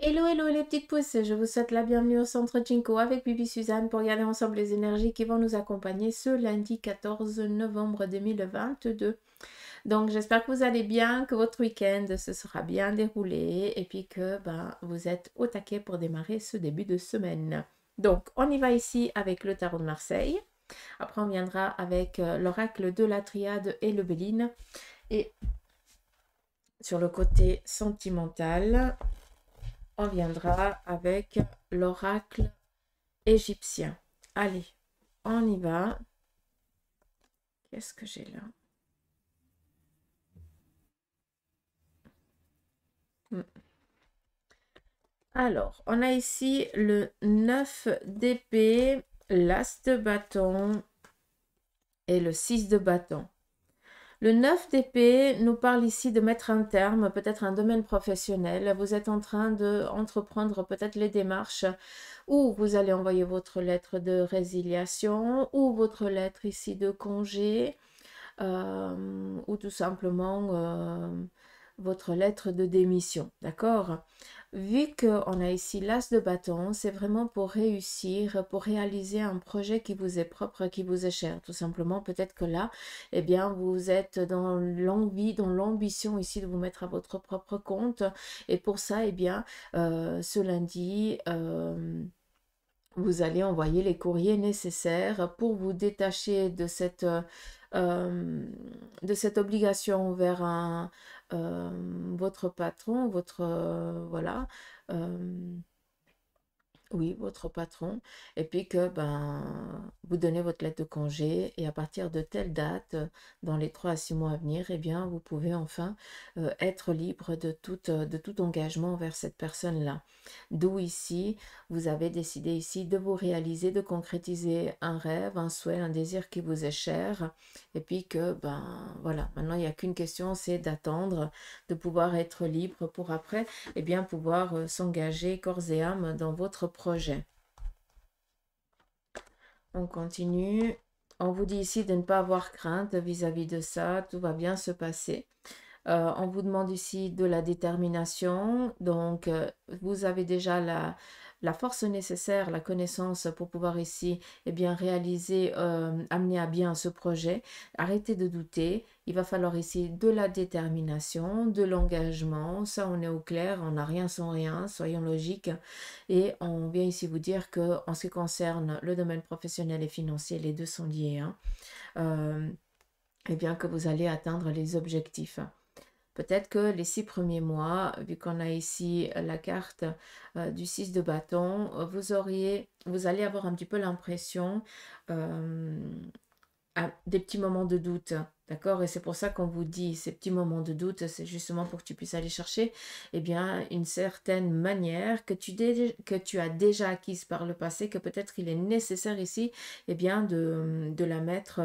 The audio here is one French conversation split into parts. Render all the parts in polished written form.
Hello, hello les petites pousses, je vous souhaite la bienvenue au centre Jinko avec Bibi Suzanne pour regarder ensemble les énergies qui vont nous accompagner ce lundi 14 novembre 2022. Donc j'espère que vous allez bien, que votre week-end se sera bien déroulé et puis que vous êtes au taquet pour démarrer ce début de semaine. Donc on y va ici avec le tarot de Marseille. Après on viendra avec l'oracle de la triade et le Béline. Et sur le côté sentimental, on viendra avec l'oracle égyptien. Allez, on y va. Qu'est-ce que j'ai là? Alors, on a ici le 9 d'épée, l'as de bâton et le 6 de bâton. Le 9 d'épée nous parle ici de mettre un terme, peut-être un domaine professionnel. Vous êtes en train d'entreprendre peut-être les démarches où vous allez envoyer votre lettre de résiliation ou votre lettre ici de congé ou tout simplement votre lettre de démission. D'accord? Vu qu'on a ici l'as de bâton, c'est vraiment pour réussir, pour réaliser un projet qui vous est propre, qui vous est cher. Tout simplement, peut-être que là, eh bien, vous êtes dans l'envie, dans l'ambition ici de vous mettre à votre propre compte. Et pour ça, eh bien, ce lundi, vous allez envoyer les courriers nécessaires pour vous détacher de cette obligation envers votre patron, voilà, euh, oui, votre patron, et puis que vous donnez votre lettre de congé, et à partir de telle date, dans les 3 à 6 mois à venir, eh bien, vous pouvez enfin être libre de tout engagement envers cette personne-là. D'où ici, vous avez décidé ici de vous réaliser, de concrétiser un rêve, un souhait, un désir qui vous est cher, et puis que, voilà, maintenant il n'y a qu'une question, c'est d'attendre, de pouvoir être libre pour après et bien pouvoir s'engager corps et âme dans votre projet. On continue. On vous dit ici de ne pas avoir crainte vis-à-vis de ça. Tout va bien se passer. On vous demande ici de la détermination. Donc, vous avez déjà la force nécessaire, la connaissance pour pouvoir ici bien, réaliser, amener à bien ce projet. Arrêtez de douter. Il va falloir ici de la détermination, de l'engagement. Ça, on est au clair. On n'a rien sans rien. Soyons logiques. Et on vient ici vous dire que en ce qui concerne le domaine professionnel et financier, les deux sont liés. Et bien que vous allez atteindre les objectifs. Peut-être que les 6 premiers mois, vu qu'on a ici la carte du 6 de bâton, vous allez avoir un petit peu l'impression des petits moments de doute. D'accord? Et c'est pour ça qu'on vous dit ces petits moments de doute, c'est justement pour que tu puisses aller chercher une certaine manière que tu as déjà acquise par le passé, que peut-être il est nécessaire ici de la mettre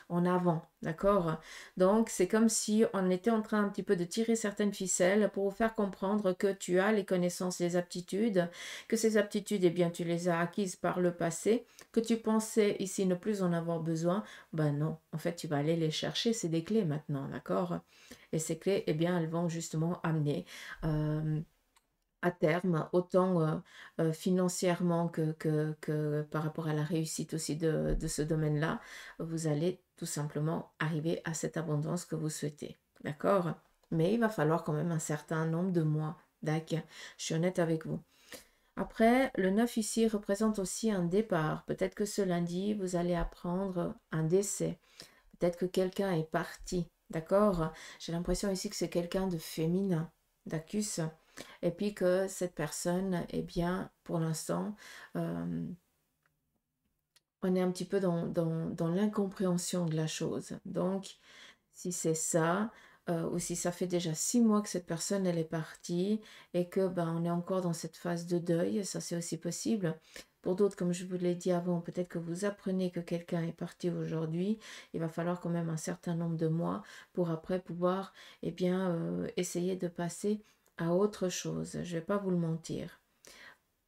en avant. D'accord? Donc, c'est comme si on était en train un petit peu de tirer certaines ficelles pour vous faire comprendre que tu as les connaissances, les aptitudes, que ces aptitudes, tu les as acquises par le passé, que tu pensais ici ne plus en avoir besoin. Ben non, en fait, tu vas aller les chercher, c'est des clés maintenant, d'accord? Et ces clés, elles vont justement amener à terme, autant financièrement que par rapport à la réussite aussi de ce domaine-là, vous allez tout simplement arriver à cette abondance que vous souhaitez, d'accord? Mais il va falloir quand même un certain nombre de mois, d'accord? Je suis honnête avec vous. Après, le 9 ici représente aussi un départ. Peut-être que ce lundi, vous allez apprendre un décès. Peut-être que quelqu'un est parti, d'accord? J'ai l'impression ici que c'est quelqu'un de féminin, d'acus. Et puis que cette personne, pour l'instant, on est un petit peu dans l'incompréhension de la chose. Donc, si c'est ça, ou si ça fait déjà 6 mois que cette personne, elle est partie, et que on est encore dans cette phase de deuil, ça c'est aussi possible. Pour d'autres, comme je vous l'ai dit avant, peut-être que vous apprenez que quelqu'un est parti aujourd'hui. Il va falloir quand même un certain nombre de mois pour après pouvoir essayer de passer à autre chose. Je ne vais pas vous le mentir.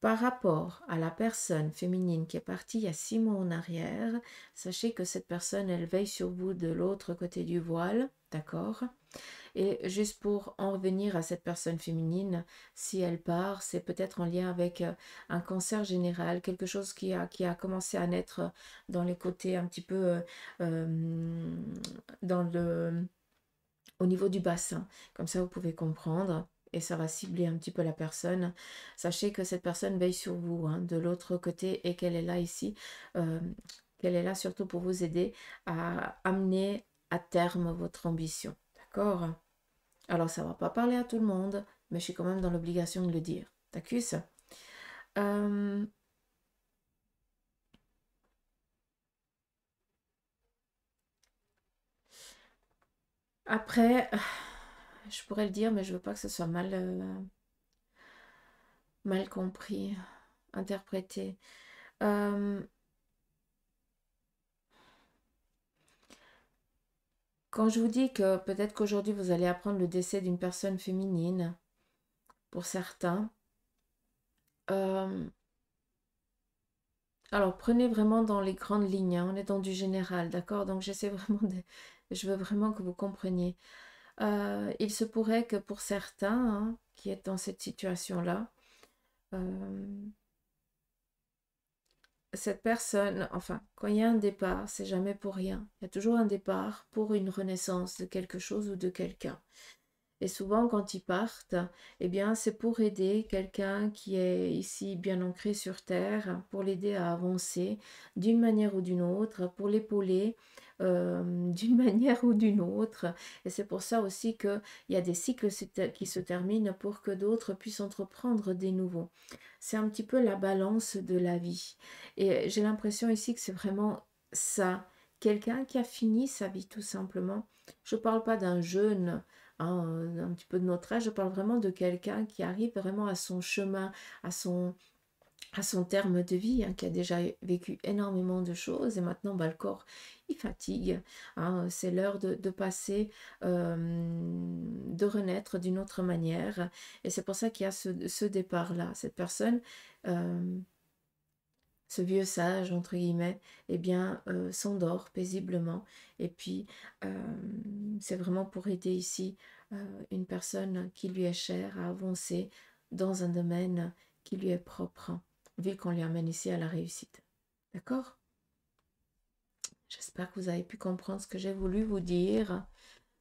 Par rapport à la personne féminine qui est partie il y a 6 mois en arrière, sachez que cette personne, elle veille sur vous de l'autre côté du voile, d'accord? Et juste pour en revenir à cette personne féminine, si elle part, c'est peut-être en lien avec un cancer général, quelque chose qui a commencé à naître dans les côtés un petit peu dans au niveau du bassin. Comme ça, vous pouvez comprendre et ça va cibler un petit peu la personne. Sachez que cette personne veille sur vous hein, de l'autre côté et qu'elle est là ici, qu'elle est là surtout pour vous aider à amener à terme votre ambition. D'accord? Alors, ça ne va pas parler à tout le monde, mais je suis quand même dans l'obligation de le dire. T'accuses? Après, je pourrais le dire, mais je veux pas que ce soit mal compris, interprété. Quand je vous dis que peut-être qu'aujourd'hui vous allez apprendre le décès d'une personne féminine, pour certains, alors prenez vraiment dans les grandes lignes, hein, on est dans du général, d'accord? Donc j'essaie vraiment je veux vraiment que vous compreniez. Il se pourrait que pour certains hein, qui est dans cette situation-là, cette personne, enfin, quand il y a un départ, c'est jamais pour rien. Il y a toujours un départ pour une renaissance de quelque chose ou de quelqu'un. Et souvent, quand ils partent, eh bien, c'est pour aider quelqu'un qui est ici bien ancré sur Terre, pour l'aider à avancer d'une manière ou d'une autre, pour l'épauler d'une manière ou d'une autre. Et c'est pour ça aussi qu'il y a des cycles qui se terminent pour que d'autres puissent entreprendre des nouveaux. C'est un petit peu la balance de la vie. Et j'ai l'impression ici que c'est vraiment ça. Quelqu'un qui a fini sa vie tout simplement. Je ne parle pas d'un jeune hein, un petit peu de notre âge, je parle vraiment de quelqu'un qui arrive vraiment à son chemin, à son terme de vie, hein, qui a déjà vécu énormément de choses et maintenant bah, le corps il fatigue. Hein, c'est l'heure de passer, de renaître d'une autre manière. Et c'est pour ça qu'il y a ce départ-là. Cette personne, ce vieux sage, entre guillemets, eh bien, s'endort paisiblement. Et puis, c'est vraiment pour aider ici une personne qui lui est chère à avancer dans un domaine qui lui est propre, vu qu'on lui amène ici à la réussite. D'accord? J'espère que vous avez pu comprendre ce que j'ai voulu vous dire,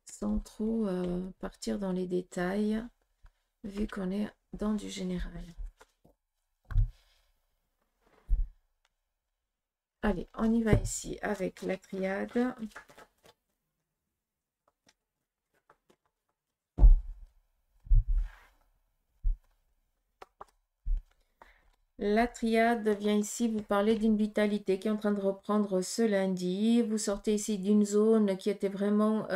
sans trop partir dans les détails, vu qu'on est dans du général. Allez, on y va ici avec la triade. La triade vient ici vous parler d'une vitalité qui est en train de reprendre ce lundi. Vous sortez ici d'une zone qui était vraiment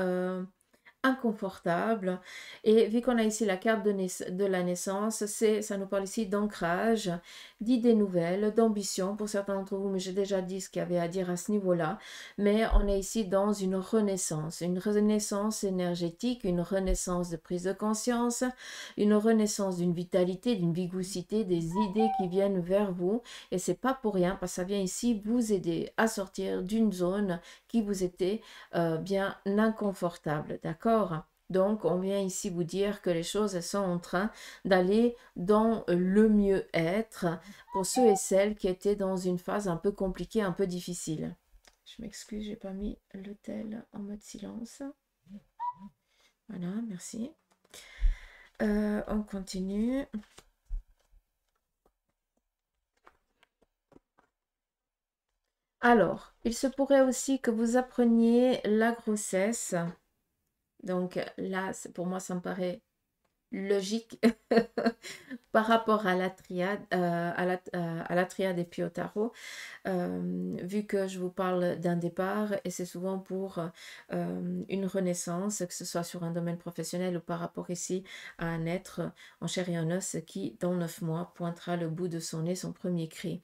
inconfortable. Et vu qu'on a ici la carte de la naissance, ça nous parle ici d'ancrage, d'idées nouvelles, d'ambition pour certains d'entre vous, mais j'ai déjà dit ce qu'il y avait à dire à ce niveau-là. Mais on est ici dans une renaissance énergétique, une renaissance de prise de conscience, une renaissance d'une vitalité, d'une vigoucité, des idées qui viennent vers vous. Et c'est pas pour rien, parce que ça vient ici vous aider à sortir d'une zone qui vous était bien inconfortable, d'accord? Donc, on vient ici vous dire que les choses sont en train d'aller dans le mieux-être pour ceux et celles qui étaient dans une phase un peu compliquée, un peu difficile. Je m'excuse, j'ai pas mis le tel en mode silence. Voilà, merci. On continue. Alors, il se pourrait aussi que vous appreniez la grossesse. Donc là, pour moi, ça me paraît logique par rapport à la triade, à la triade et puis au tarot, vu que je vous parle d'un départ et c'est souvent pour une renaissance, que ce soit sur un domaine professionnel ou par rapport ici à un être en chair et en os qui, dans 9 mois, pointera le bout de son nez, son premier cri.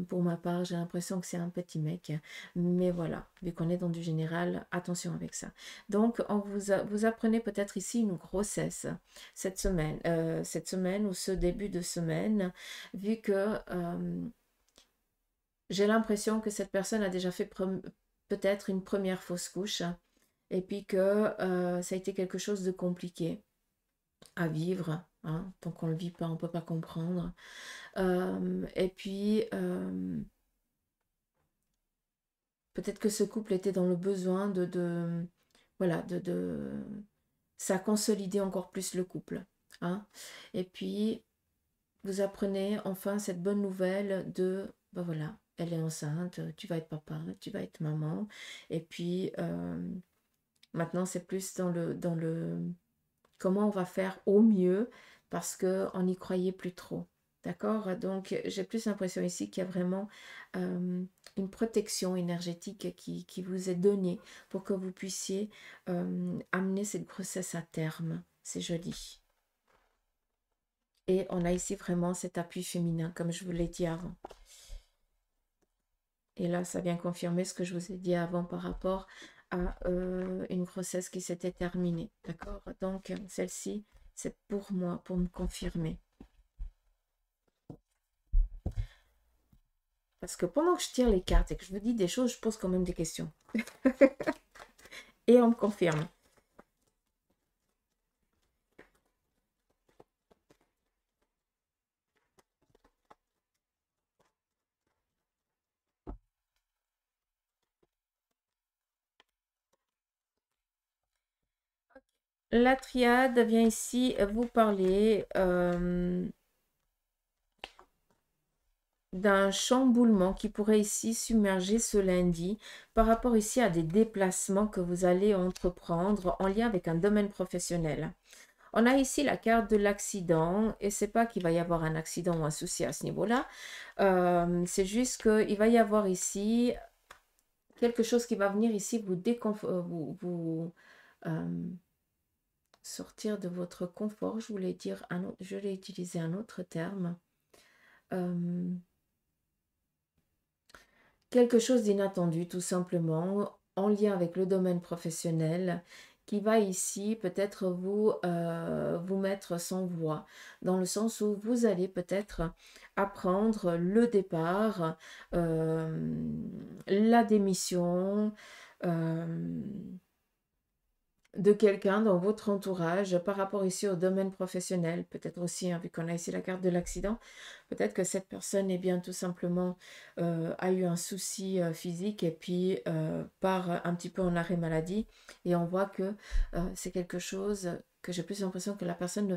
Pour ma part, j'ai l'impression que c'est un petit mec. Mais voilà, vu qu'on est dans du général, attention avec ça. Donc, vous apprenez peut-être ici une grossesse cette semaine ou ce début de semaine, vu que j'ai l'impression que cette personne a déjà fait peut-être une première fausse couche et puis que ça a été quelque chose de compliqué à vivre. Hein. Tant qu'on ne le vit pas, on ne peut pas comprendre. Et puis, peut-être que ce couple était dans le besoin voilà, ça a consolidé encore plus le couple. Hein. Et puis, vous apprenez enfin cette bonne nouvelle de, ben voilà, elle est enceinte, tu vas être papa, tu vas être maman. Et puis, maintenant, c'est plus dans le comment on va faire au mieux parce qu'on n'y croyait plus trop. D'accord? Donc, j'ai plus l'impression ici qu'il y a vraiment une protection énergétique qui vous est donnée pour que vous puissiez amener cette grossesse à terme. C'est joli. Et on a ici vraiment cet appui féminin, comme je vous l'ai dit avant. Et là, ça vient confirmer ce que je vous ai dit avant par rapport à une grossesse qui s'était terminée. D'accord? Donc, celle-ci, c'est pour moi, pour me confirmer. Parce que pendant que je tire les cartes et que je vous dis des choses, je pose quand même des questions. Et on me confirme. La triade vient ici vous parler d'un chamboulement qui pourrait ici submerger ce lundi par rapport ici à des déplacements que vous allez entreprendre en lien avec un domaine professionnel. On a ici la carte de l'accident et c'est pas qu'il va y avoir un accident ou un souci à ce niveau-là. C'est juste qu'il va y avoir ici quelque chose qui va venir ici vous sortir de votre confort. Je voulais dire je vais utiliser un autre terme. Quelque chose d'inattendu, tout simplement, en lien avec le domaine professionnel, qui va ici peut-être vous mettre sans voix, dans le sens où vous allez peut-être apprendre le départ, la démission, de quelqu'un dans votre entourage par rapport ici au domaine professionnel, peut-être aussi, hein, vu qu'on a ici la carte de l'accident, peut-être que cette personne, eh bien, tout simplement, a eu un souci physique et puis part un petit peu en arrêt maladie et on voit que c'est quelque chose que j'ai plus l'impression que la personne ne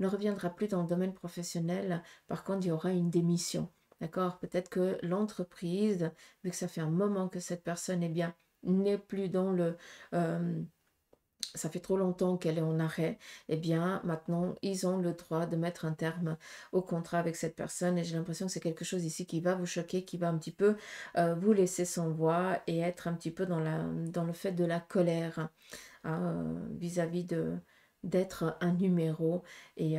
reviendra plus dans le domaine professionnel. Par contre, il y aura une démission. D'accord? Peut-être que l'entreprise, vu que ça fait un moment que cette personne, eh bien, n'est plus dans le ça fait trop longtemps qu'elle est en arrêt, eh bien, maintenant, ils ont le droit de mettre un terme au contrat avec cette personne. Et j'ai l'impression que c'est quelque chose ici qui va vous choquer, qui va un petit peu vous laisser sans voix et être un petit peu dans le fait de la colère hein, vis-à-vis d'être un numéro. Et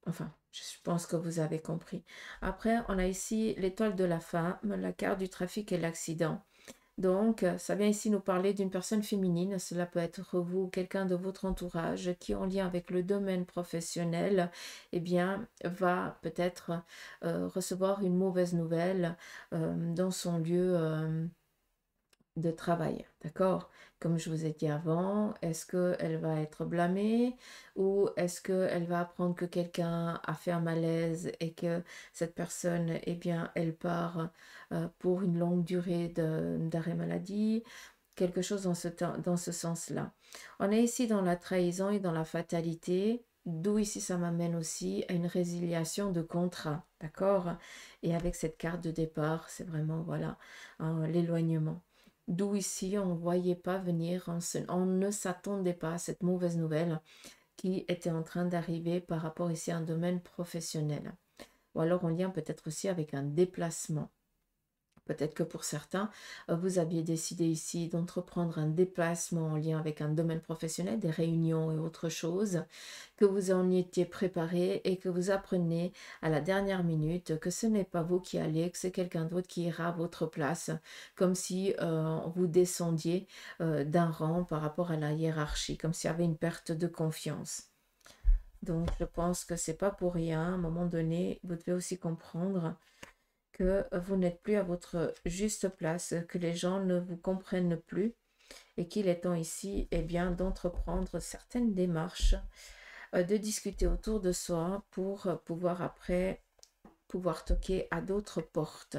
enfin, je pense que vous avez compris. Après, on a ici l'étoile de la femme, la carte du trafic et l'accident. Donc, ça vient ici nous parler d'une personne féminine. Cela peut être vous, quelqu'un de votre entourage qui, en lien avec le domaine professionnel, eh bien, va peut-être recevoir une mauvaise nouvelle dans son lieu de travail. D'accord? Comme je vous ai dit avant, est-ce qu'elle va être blâmée ou est-ce qu'elle va apprendre que quelqu'un a fait un malaise et que cette personne, eh bien, elle part pour une longue durée d'arrêt maladie? Quelque chose dans ce sens-là. On est ici dans la trahison et dans la fatalité, d'où ici ça m'amène aussi à une résiliation de contrat, d'accord? Et avec cette carte de départ, c'est vraiment, voilà, hein, l'éloignement. D'où ici on ne voyait pas venir, on ne s'attendait pas à cette mauvaise nouvelle qui était en train d'arriver par rapport ici à un domaine professionnel. Ou alors en lien peut-être aussi avec un déplacement. Peut-être que pour certains, vous aviez décidé ici d'entreprendre un déplacement en lien avec un domaine professionnel, des réunions et autre chose, que vous en étiez préparé et que vous apprenez à la dernière minute que ce n'est pas vous qui allez, que c'est quelqu'un d'autre qui ira à votre place, comme si vous descendiez d'un rang par rapport à la hiérarchie, comme s'il y avait une perte de confiance. Donc, je pense que c'est pas pour rien. À un moment donné, vous devez aussi comprendre que vous n'êtes plus à votre juste place, que les gens ne vous comprennent plus et qu'il est temps ici, eh bien, d'entreprendre certaines démarches, de discuter autour de soi pour pouvoir après pouvoir toquer à d'autres portes.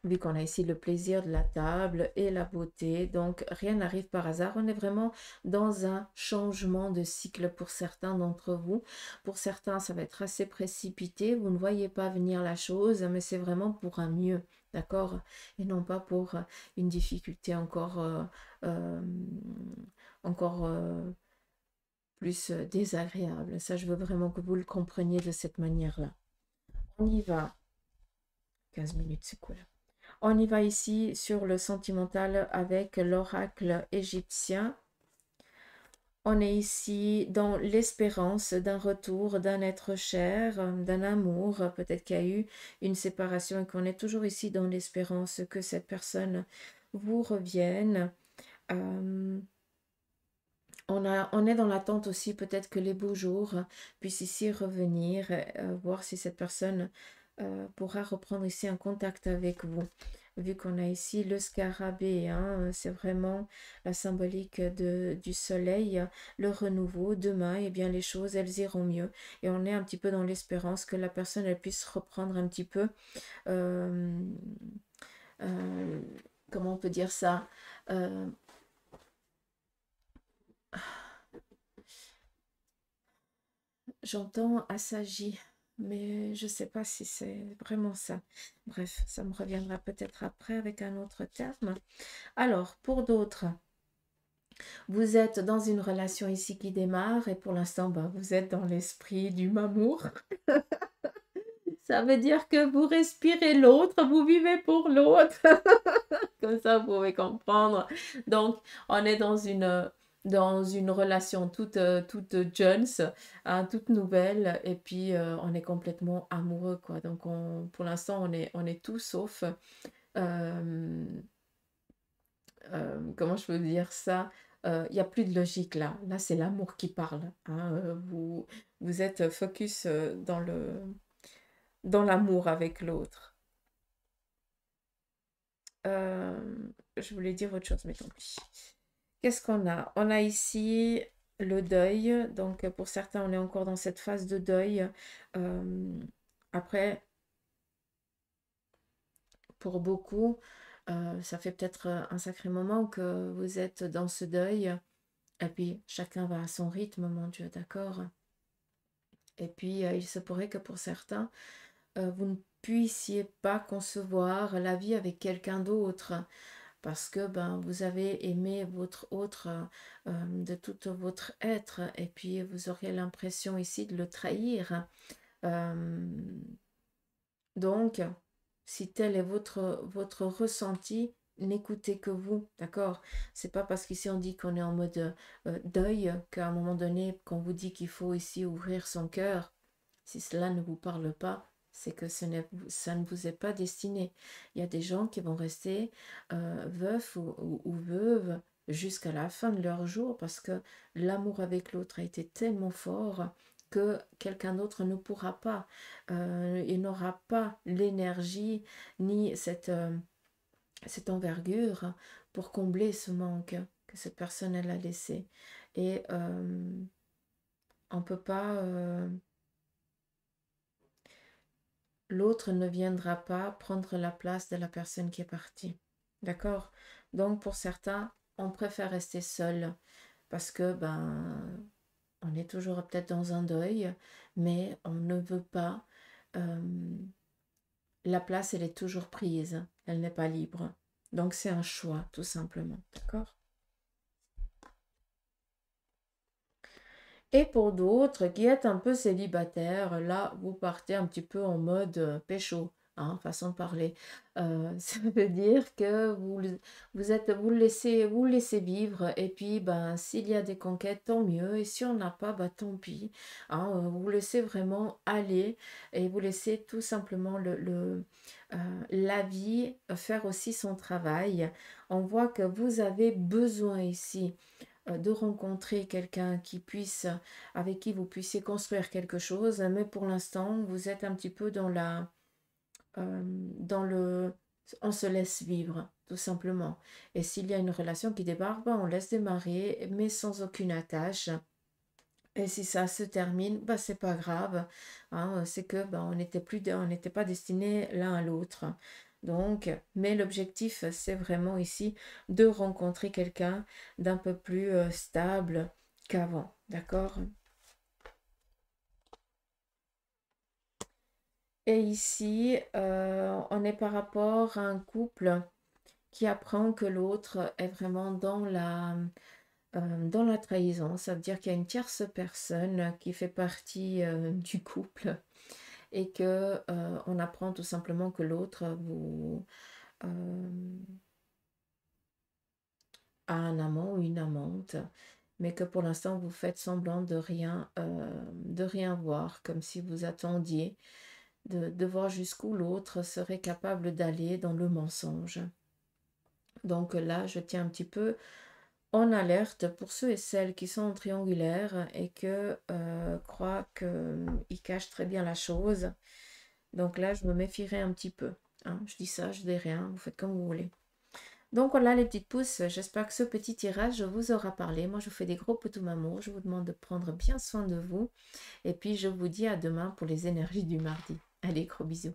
Vu qu'on a ici le plaisir de la table et la beauté, donc rien n'arrive par hasard. On est vraiment dans un changement de cycle pour certains d'entre vous. Pour certains, ça va être assez précipité. Vous ne voyez pas venir la chose, mais c'est vraiment pour un mieux, d'accord? Et non pas pour une difficulté euh, encore plus désagréable. Ça, je veux vraiment que vous le compreniez de cette manière-là. On y va. 15 minutes, c'est quoi là? On y va ici sur le sentimental avec l'oracle égyptien. On est ici dans l'espérance d'un retour, d'un être cher, d'un amour. Peut-être qu'il y a eu une séparation et qu'on est toujours ici dans l'espérance que cette personne vous revienne. On est dans l'attente aussi peut-être que les beaux jours puissent ici revenir, voir si cette personne pourra reprendre ici un contact avec vous. Vu qu'on a ici le scarabée, hein, c'est vraiment la symbolique du soleil, le renouveau. Demain, eh bien, les choses, elles iront mieux. Et on est un petit peu dans l'espérance que la personne, elle puisse reprendre un petit peu, euh, euh, comment on peut dire ça, euh, j'entends assagi, mais je ne sais pas si c'est vraiment ça. Bref, ça me reviendra peut-être après avec un autre terme. Alors, pour d'autres, vous êtes dans une relation ici qui démarre et pour l'instant, ben, vous êtes dans l'esprit du mamour. Ça veut dire que vous respirez l'autre, vous vivez pour l'autre. Comme ça, vous pouvez comprendre. Donc, on est dans une relation toute jeune, hein, toute nouvelle, et puis on est complètement amoureux, quoi. Donc, pour l'instant, on est tout sauf, euh, comment je peux dire ça? Il n'y a plus de logique là. Là, c'est l'amour qui parle, hein. Vous êtes focus dans l'amour avec l'autre. Je voulais dire autre chose, mais tant pis. Qu'est-ce qu'on a? On a ici le deuil. Donc, pour certains, on est encore dans cette phase de deuil. Après, pour beaucoup, ça fait peut-être un sacré moment que vous êtes dans ce deuil. Et puis, chacun va à son rythme, mon Dieu, d'accord? Et puis, il se pourrait que pour certains, vous ne puissiez pas concevoir la vie avec quelqu'un d'autre parce que ben, vous avez aimé votre autre de tout votre être et puis vous auriez l'impression ici de le trahir. Euh, donc, si tel est votre ressenti, n'écoutez que vous, d'accord? C'est pas parce qu'ici on dit qu'on est en mode deuil qu'à un moment donné, qu'on vous dit qu'il faut ici ouvrir son cœur, si cela ne vous parle pas, c'est que ça ne vous est pas destiné. Il y a des gens qui vont rester veufs ou veuves jusqu'à la fin de leur jour parce que l'amour avec l'autre a été tellement fort que quelqu'un d'autre ne pourra pas. Il n'aura pas l'énergie ni cette envergure pour combler ce manque que cette personne elle a laissé. Et on ne peut pas... l'autre ne viendra pas prendre la place de la personne qui est partie. D'accord? Donc pour certains, on préfère rester seul parce que ben on est toujours peut-être dans un deuil, mais on ne veut pas. La place, elle est toujours prise, elle n'est pas libre. Donc c'est un choix, tout simplement. D'accord? Et pour d'autres qui êtes un peu célibataires, là, vous partez un petit peu en mode pécho, hein, façon de parler. Ça veut dire que vous le laissez vivre, et puis ben, s'il y a des conquêtes, tant mieux, et si on n'a pas, bah, tant pis. Hein, vous laissez vraiment aller, et vous laissez tout simplement la vie faire aussi son travail. On voit que vous avez besoin ici de rencontrer quelqu'un avec qui vous puissiez construire quelque chose, mais pour l'instant, vous êtes un petit peu dans la, dans le, On se laisse vivre, tout simplement. Et s'il y a une relation qui débarque, ben, on laisse démarrer, mais sans aucune attache. Et si ça se termine, bah, c'est pas grave, hein, c'est que bah, on n'était pas destinés l'un à l'autre. Donc, mais l'objectif, c'est vraiment ici de rencontrer quelqu'un d'un peu plus stable qu'avant, d'accord? Et ici, on est par rapport à un couple qui apprend que l'autre est vraiment dans la trahison. Ça veut dire qu'il y a une tierce personne qui fait partie du couple et que on apprend tout simplement que l'autre euh, a un amant ou une amante, mais que pour l'instant vous faites semblant de rien voir, comme si vous attendiez de voir jusqu'où l'autre serait capable d'aller dans le mensonge. Donc là, je tiens un petit peu en alerte pour ceux et celles qui sont en triangulaire et que croient qu'ils cachent très bien la chose. Donc là, je me méfierai un petit peu, hein. Je dis ça, je dis rien, vous faites comme vous voulez. Donc voilà les petites pousses, j'espère que ce petit tirage vous aura parlé. Moi, je vous fais des gros petits amours, je vous demande de prendre bien soin de vous. Et puis, je vous dis à demain pour les énergies du mardi. Allez, gros bisous.